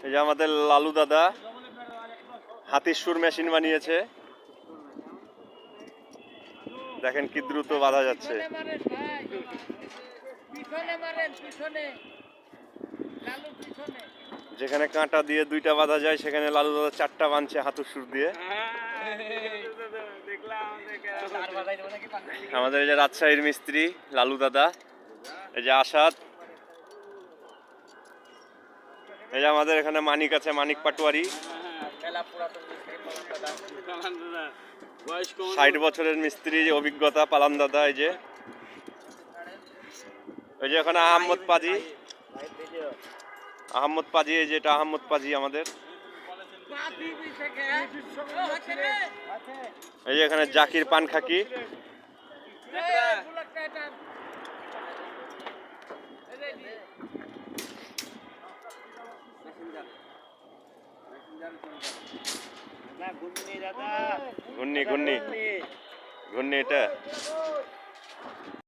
এই যে আমাদের লালু দাদা হাতির সুর মেশিন বানিয়েছে, দেখেন কি দ্রুত বাঁধা যাচ্ছে। যেখানে কাঁটা দিয়ে 2টা বাঁধা যায় সেখানে লালু দাদা 4টা বাঁধছে হাতুর সুর দিয়ে। আমাদের এই যে রাজশাহীর মিস্ত্রি লালু দাদা, এই যে আসাদ, এই যে আমাদের এখানে মানিক আছে, মানিক পাটোয়ারি 60 বছরের মিস্ত্রি অভিজ্ঞতা পালান দাদা। এই যে ওখানে আহমদ পাজি, এই যে এটা আহমদ পাজি আমাদের। এই যে এখানে জাকির পান খাকি, ঘূর্ণি এটা